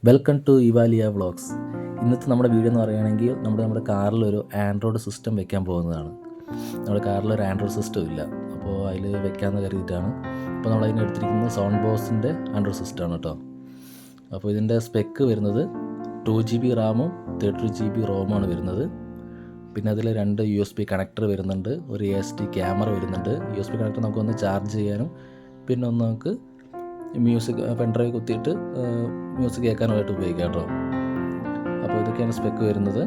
Welcome to Evalia vlogs. ഇന്നത്തെ നമ്മുടെ video എന്ന് പറയുകയാണെങ്കിൽ നമ്മുടെ കാറിലൊരു ആൻഡ്രോയിഡ് സിസ്റ്റം വെക്കാൻ പോകുന്നതാണ്. നമ്മുടെ കാറിലൊരു ആൻഡ്രോയിഡ് സിസ്റ്റം ഇല്ല, അപ്പോൾ അതിൽ വെക്കാമെന്ന് കരുതിയിട്ടാണ്. അപ്പോൾ നമ്മളതിന് എടുത്തിരിക്കുന്നത് സൗണ്ട് ബോക്സിൻ്റെ ആൻഡ്രോയിഡ് സിസ്റ്റമാണ് കേട്ടോ. അപ്പോൾ ഇതിൻ്റെ സ്പെക്ക് വരുന്നത് 2GB റാമും 32GB റോമാണ് വരുന്നത്. പിന്നെ അതിൽ 2 USB കണക്ടർ വരുന്നുണ്ട്, ഒരു ASD ക്യാമറ വരുന്നുണ്ട്. USB കണക്ടർ നമുക്കൊന്ന് ചാർജ് ചെയ്യാനും പിന്നെ ഒന്ന് നമുക്ക് മ്യൂസിക് പെൻഡ്രൈവ് കുത്തിയിട്ട് മ്യൂസിക് കേൾക്കാനായിട്ട് ഉപയോഗിക്കാം കേട്ടോ. അപ്പോൾ ഇതൊക്കെയാണ് സ്പെക്ക് വരുന്നത്.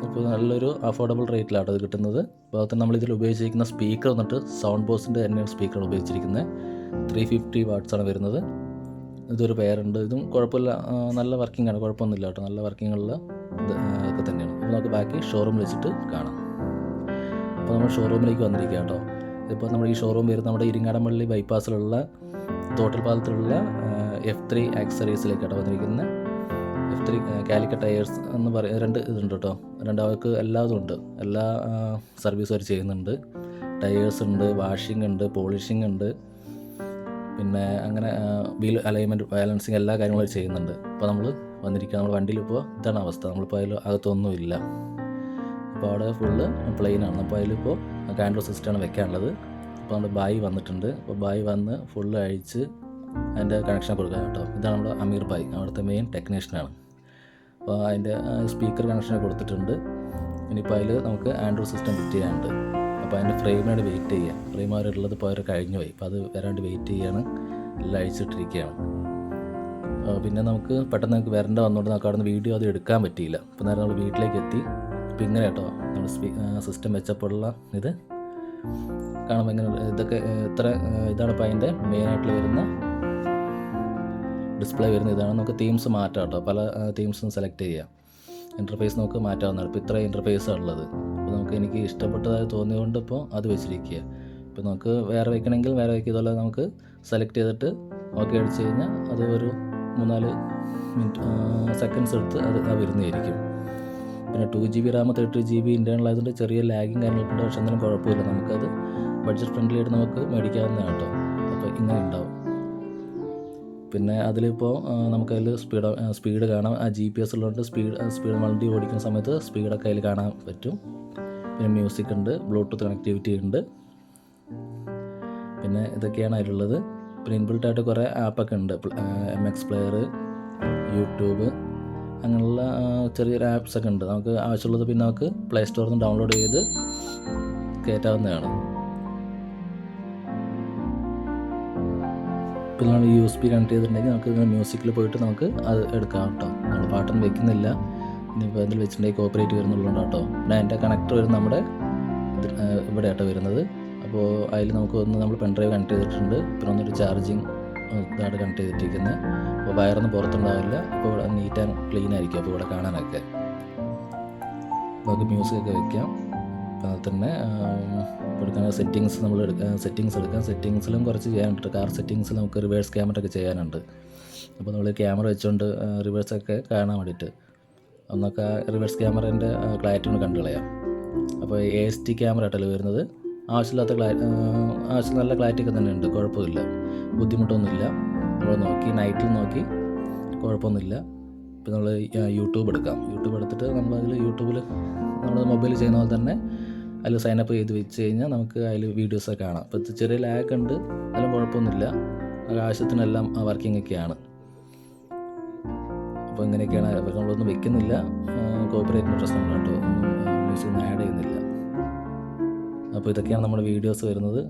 അപ്പോൾ നല്ലൊരു അഫോർഡബിൾ റേറ്റിലാണ് അത് കിട്ടുന്നത്. അപ്പോൾ അതുപോലെ നമ്മളിതിൽ ഉപയോഗിച്ചിരിക്കുന്ന സ്പീക്കർ വന്നിട്ട് സൗണ്ട് ബോക്സിൻ്റെ തന്നെയാണ് സ്പീക്കറാണ് ഉപയോഗിച്ചിരിക്കുന്നത്. 350 വാട്ട്സാണ് വരുന്നത്. ഇതൊരു പെയറുണ്ട്, ഇതും കുഴപ്പമില്ല, നല്ല വർക്കിംഗ് ആണ്, കുഴപ്പമൊന്നുമില്ല കേട്ടോ. നല്ല വർക്കിങ്ങുള്ള ഒക്കെ തന്നെയാണ്. അപ്പോൾ നമുക്ക് ബാക്കി ഷോറൂമിൽ വെച്ചിട്ട് കാണാം. അപ്പോൾ നമ്മൾ ഷോറൂമിലേക്ക് വന്നിരിക്കുക കേട്ടോ. ഇപ്പോൾ നമ്മൾ ഈ ഷോറൂം വരുന്നത് നമ്മുടെ ഇരിങ്ങാടൻപള്ളി ബൈപ്പാസിലുള്ള തോട്ടൽ പാലത്തിലുള്ള F3 ആക്സറീസിലേക്കാണ് വന്നിരിക്കുന്നത്. F3 കാലിക്കറ്റ് ടയേഴ്സ് എന്ന് പറയുന്ന 2 ഇതുണ്ട് കേട്ടോ. അവർക്ക് എല്ലാതും ഉണ്ട്, എല്ലാ സർവീസും അവർ ചെയ്യുന്നുണ്ട്. ടയേഴ്സ് ഉണ്ട്, വാഷിംഗ് ഉണ്ട്, പോളിഷിംഗ് ഉണ്ട്, പിന്നെ അങ്ങനെ വീൽ അലൈൻമെൻറ്റ്, ബാലൻസിങ് എല്ലാ കാര്യങ്ങളും അവർ ചെയ്യുന്നുണ്ട്. അപ്പോൾ നമ്മൾ വന്നിരിക്കുക, നമ്മുടെ വണ്ടിയിൽ ഇപ്പോൾ ഇതാണ് അവസ്ഥ. നമ്മളിപ്പോൾ അതിൽ അകത്തൊന്നുമില്ല. അപ്പോൾ അവിടെ ഫുള്ള് പ്ലെയിനാണ്. അപ്പോൾ അതിലിപ്പോൾ ആൻഡ്രോയിഡ് സിസ്റ്റമാണ് വെക്കാനുള്ളത്. അപ്പോൾ നമ്മുടെ ബായി വന്നിട്ടുണ്ട്. അപ്പോൾ ബായി വന്ന് ഫുള്ള് അഴിച്ച് അതിൻ്റെ കണക്ഷൻ കൊടുക്കുക കേട്ടോ. ഇതാണ് നമ്മുടെ അമീർ ബായി, അവിടുത്തെ മെയിൻ ടെക്നീഷ്യനാണ്. അപ്പോൾ അതിൻ്റെ സ്പീക്കർ കണക്ഷൻ കൊടുത്തിട്ടുണ്ട്. ഇനിയിപ്പോൾ അതിൽ നമുക്ക് ആൻഡ്രോയിഡ് സിസ്റ്റം ഫിറ്റ് ചെയ്യാനുണ്ട്. അപ്പോൾ അതിൻ്റെ ഫ്രെയിമിനാണ് വെയിറ്റ് ചെയ്യുക. ഫ്രെയിം അവരുള്ളത് ഇപ്പോൾ അവർ കഴിഞ്ഞു പോയി. അപ്പോൾ അത് വരാണ്ട് വെയിറ്റ് ചെയ്യാണ്, എല്ലാം അഴിച്ചിട്ടിരിക്കുകയാണ്. പിന്നെ നമുക്ക് പെട്ടെന്ന് നമുക്ക് വരേണ്ട വന്നുകൊണ്ട് നമുക്ക് അവിടെ നിന്ന് വീഡിയോ അത് എടുക്കാൻ പറ്റിയില്ല. അപ്പോൾ നേരെ നമ്മൾ വീട്ടിലേക്ക് എത്തി. അപ്പോൾ ഇങ്ങനെ കേട്ടോ നമ്മൾ സിസ്റ്റം വെച്ചപ്പോഴുള്ള ഇത് കാണുമ്പോൾ ഇങ്ങനെ ഇതൊക്കെ ഇതാണ് ഇപ്പോൾ അതിൻ്റെ മെയിനായിട്ടുള്ള വരുന്ന ഡിസ്പ്ലേ വരുന്ന ഇതാണ്. നമുക്ക് തീംസ് മാറ്റാം കേട്ടോ, പല തീംസും സെലക്ട് ചെയ്യാം. ഇൻ്റർഫേസ് നമുക്ക് മാറ്റാവുന്നതാണ്. ഇപ്പോൾ ഇത്ര ഇൻ്റർഫേസാണ് ഉള്ളത്. അപ്പോൾ നമുക്ക് എനിക്ക് ഇഷ്ടപ്പെട്ടതായി തോന്നിയതുകൊണ്ട് ഇപ്പോൾ അത് വെച്ചിരിക്കുക. ഇപ്പോൾ നമുക്ക് വേറെ വെക്കണമെങ്കിൽ വേറെ വയ്ക്കുക. ഇതുപോലെ നമുക്ക് സെലക്ട് ചെയ്തിട്ട് ഓക്കെ അടിച്ച് കഴിഞ്ഞാൽ അത് ഒരു 3-4 സെക്കൻഡ്സ് എടുത്ത് അത് വരുന്നതായിരിക്കും. പിന്നെ 2GB റാം 32GB ഇൻറ്റേർണൽ ആയതുകൊണ്ട് ചെറിയ ലാഗിങ് കാര്യങ്ങളൊക്കെ ഉണ്ട്. പക്ഷെ എന്നാലും കുഴപ്പമില്ല, നമുക്കത് ബഡ്ജറ്റ് ഫ്രണ്ട്ലി ആയിട്ട് നമുക്ക് മേടിക്കാവുന്നതാണ് കേട്ടോ. അപ്പോൾ ഇങ്ങനെ ഉണ്ടാവും. പിന്നെ അതിലിപ്പോൾ നമുക്കതിൽ സ്പീഡ് കാണാം. GPS ഉള്ളതുകൊണ്ട് സ്പീഡ് വണ്ടി ഓടിക്കുന്ന സമയത്ത് സ്പീഡൊക്കെ അതിൽ കാണാൻ പറ്റും. പിന്നെ മ്യൂസിക് ഉണ്ട്, ബ്ലൂടൂത്ത് കണക്ടിവിറ്റി ഉണ്ട്. പിന്നെ ഇതൊക്കെയാണ് അതിലുള്ളത്. പിന്നെ ഇൻബിൽട്ടായിട്ട് കുറേ ആപ്പൊക്കെ ഉണ്ട്. MX പ്ലെയർ, യൂട്യൂബ്, അങ്ങനെയുള്ള ചെറിയൊരു ആപ്സൊക്കെ ഉണ്ട്. നമുക്ക് ആവശ്യമുള്ളത് പിന്നെ നമുക്ക് പ്ലേ സ്റ്റോറിൽ നിന്ന് ഡൗൺലോഡ് ചെയ്ത് കയറ്റാവുന്നതാണ്. പിന്നെ നമ്മൾ USB കണക്ട് ചെയ്തിട്ടുണ്ടെങ്കിൽ നമുക്ക് മ്യൂസിക്കിൽ പോയിട്ട് നമുക്ക് അത് എടുക്കാം കേട്ടോ. നമ്മൾ പാട്ടൊന്നും വെക്കുന്നില്ല. ഇനിയിപ്പോൾ എന്തെങ്കിലും വെച്ചിട്ടുണ്ടെങ്കിൽ കോപ്പറേറ്റ് വരുന്നുള്ളതുകൊണ്ട് കേട്ടോ. പിന്നെ അതിൻ്റെ കണക്ടർ വരുന്നത് നമ്മുടെ ഇവിടെ ആട്ടോ വരുന്നത്. അപ്പോൾ അതിൽ നമുക്ക് നമ്മൾ പെൻഡ്രൈവ് കണക്ട് ചെയ്തിട്ടുണ്ട്. പിന്നെ ഒന്നൊരു ചാർജിങ് ഇതായിട്ട് കണക്ട് ചെയ്തിട്ടിരിക്കുന്നത്. അപ്പോൾ വയറൊന്നും പുറത്തുണ്ടാവില്ല. അപ്പോൾ ഇവിടെ നീറ്റ് ആൻഡ് ക്ലീൻ ആയിരിക്കും. അപ്പോൾ ഇവിടെ കാണാനൊക്കെ നമുക്ക് മ്യൂസിക്കൊക്കെ വെക്കാം. അപ്പോൾ അത് തന്നെ എടുക്കാൻ സെറ്റിങ്സ് നമ്മൾ സെറ്റിങ്സ് എടുക്കാം. സെറ്റിങ്സിലും കുറച്ച് ചെയ്യാനുണ്ട്. കാർ സെറ്റിങ്സിൽ നമുക്ക് റിവേഴ്സ് ക്യാമറ ഒക്കെ ചെയ്യാനുണ്ട്. അപ്പോൾ നമ്മൾ ക്യാമറ വെച്ചുകൊണ്ട് റിവേഴ്സൊക്കെ കാണാൻ വേണ്ടിയിട്ട് ഒന്നൊക്കെ റിവേഴ്സ് ക്യാമറേൻ്റെ ക്ലാരിറ്റി ഒന്ന് കണ്ടു കളയാം. അപ്പോൾ ASD ക്യാമറ ആയിട്ടല്ലോ വരുന്നത്. ആവശ്യമില്ലാത്ത നല്ല ക്ലാരിറ്റി ഒക്കെ തന്നെ ഉണ്ട്, കുഴപ്പമില്ല, ബുദ്ധിമുട്ടൊന്നുമില്ല. നമ്മൾ നോക്കി നൈറ്റിൽ നോക്കി കുഴപ്പമൊന്നുമില്ല. ഇപ്പോൾ നമ്മൾ യൂട്യൂബ് എടുക്കാം. യൂട്യൂബ് എടുത്തിട്ട് നമ്മളതിൽ യൂട്യൂബിൽ നമ്മൾ മൊബൈൽ ചെയ്യുന്ന പോലെ തന്നെ അതിൽ സൈനപ്പ് ചെയ്ത് വെച്ച് കഴിഞ്ഞാൽ നമുക്ക് അതിൽ വീഡിയോസൊക്കെ കാണാം. അപ്പോൾ ചെറിയ ലാഗ് ഉണ്ട്, അതിലും കുഴപ്പമൊന്നുമില്ല. ആവശ്യത്തിനെല്ലാം വർക്കിംഗ് ഒക്കെയാണ്. അപ്പോൾ ഇങ്ങനെയൊക്കെയാണ്. അപ്പോൾ നമ്മളൊന്നും വെക്കുന്നില്ല, കോപ്പറേറ്റിൻ്റെ പ്രശ്നമുണ്ട് കേട്ടോ, മ്യൂസിക് ഒന്നും ആഡ് ചെയ്യുന്നില്ല. അപ്പോൾ ഇതൊക്കെയാണ് നമ്മുടെ വീഡിയോസ് വരുന്നത്.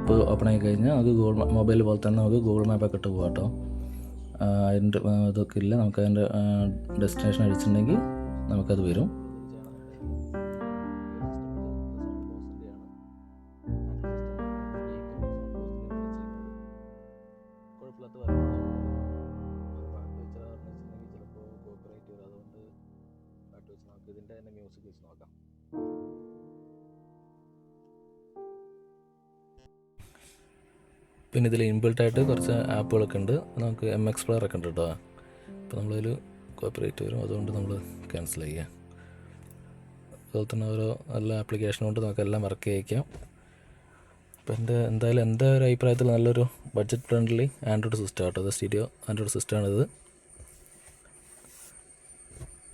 ഇപ്പോൾ ഓപ്പൺ ആയി കഴിഞ്ഞാൽ നമുക്ക് മൊബൈൽ പോലെ തന്നെ നമുക്ക് ഗൂഗിൾ മാപ്പൊക്കെ ഇട്ട് പോകാം കേട്ടോ. അതിൻ്റെ ഇതൊക്കെ ഇല്ല, നമുക്ക് അതിൻ്റെ ഡെസ്റ്റിനേഷൻ അടിച്ചിട്ടുണ്ടെങ്കിൽ നമുക്കത് വരും. ഇതിൻ്റെ തന്നെ മ്യൂസിക് വെച്ച് നോക്കാം. പിന്നെ ഇതിൽ ഇൻബിൽട്ടായിട്ട് കുറച്ച് ആപ്പുകളൊക്കെ ഉണ്ട്. നമുക്ക് എക്സ്പ്ലോറർ ഒക്കെ ഉണ്ട് കേട്ടോ. അപ്പോൾ നമ്മളതിൽ കോപ്പറേറ്റ് വരും, അതുകൊണ്ട് നമ്മൾ ക്യാൻസൽ ചെയ്യുക. അതുപോലെ തന്നെ ഓരോ എല്ലാ ആപ്ലിക്കേഷൻ കൊണ്ട് നമുക്കെല്ലാം വർക്ക് ചെയ്യിക്കാം. അപ്പോൾ എന്തായാലും എൻ്റെ ഒരു അഭിപ്രായത്തിൽ നല്ലൊരു ബഡ്ജറ്റ് ഫ്രണ്ട്ലി ആൻഡ്രോയിഡ് സിസ്റ്റം കേട്ടോ. ഇത് സ്റ്റീരിയോ ആൻഡ്രോയിഡ് സിസ്റ്റമാണിത്.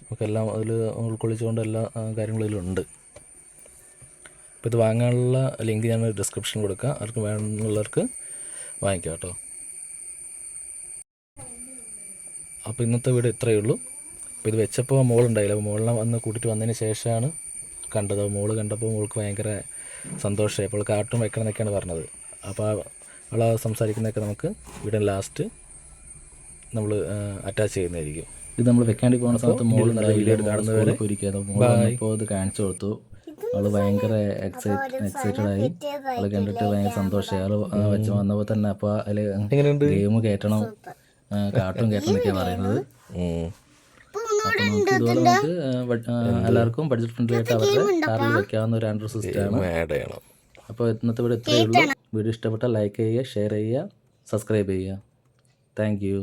നമുക്കെല്ലാം അതിൽ ഉൾക്കൊള്ളിച്ചുകൊണ്ട് എല്ലാ കാര്യങ്ങളും ഇതിലുണ്ട്. അപ്പോൾ ഇത് വാങ്ങാനുള്ള ലിങ്ക് ഞാൻ ഡിസ്ക്രിപ്ഷനിൽ കൊടുക്കാം. ആർക്ക് വേണമെന്നുള്ളവർക്ക് വാങ്ങിക്കാം കേട്ടോ. അപ്പോൾ ഇന്നത്തെ വീഡിയോ ഇത്രയേ ഉള്ളൂ. അപ്പോൾ ഇത് വെച്ചപ്പോൾ മോളുണ്ടായില്ല. അപ്പോൾ മോളിനെ വന്ന് കൂട്ടിയിട്ട് വന്നതിന് ശേഷമാണ് കണ്ടത്. മോള് കണ്ടപ്പോൾ മോൾക്ക് ഭയങ്കര സന്തോഷമായി. അപ്പോൾ കാർട്ടൂൺ വെക്കണം എന്നൊക്കെയാണ് പറഞ്ഞത്. അപ്പോൾ അവൾ സംസാരിക്കുന്നതൊക്കെ നമുക്ക് വീഡിയോ ലാസ്റ്റ് നമ്മൾ അറ്റാച്ച് ചെയ്യുന്നതായിരിക്കും. ഇത് നമ്മൾ വെക്കാണ്ടി പോകുന്ന സമയത്ത് മോൾ വീഡിയോ കാണുന്നവരെ ഇപ്പോൾ ഇത് കാണിച്ചു കൊടുത്തു. അവൾ ഭയങ്കര എക്സൈറ്റഡ് ആയി. അവൾ കണ്ടിട്ട് ഭയങ്കര സന്തോഷമായി. അവൾ വെച്ച് വന്നപ്പോൾ തന്നെ അപ്പോൾ അതിൽ ഗെയിം കയറ്റണം, കാർട്ടൂൺ കയറ്റണം എന്നൊക്കെയാണ് പറയുന്നത്. അപ്പോൾ നമുക്ക് ഇതുപോലെ നമുക്ക് എല്ലാവർക്കും ബഡ്ജറ്റ് ഫ്രണ്ട്ലി ആയിട്ട് അവരുടെ കാറിൽ വെക്കാവുന്ന ഒരു ആൻഡ്രോയിഡ് സിസ്റ്റമാണ്. അപ്പോൾ ഇന്നത്തെ വീഡിയോ ഇത്രയേ ഉള്ളൂ. വീഡിയോ ഇഷ്ടപ്പെട്ടാൽ ലൈക്ക് ചെയ്യുക, ഷെയർ ചെയ്യുക, സബ്സ്ക്രൈബ് ചെയ്യുക. Thank you.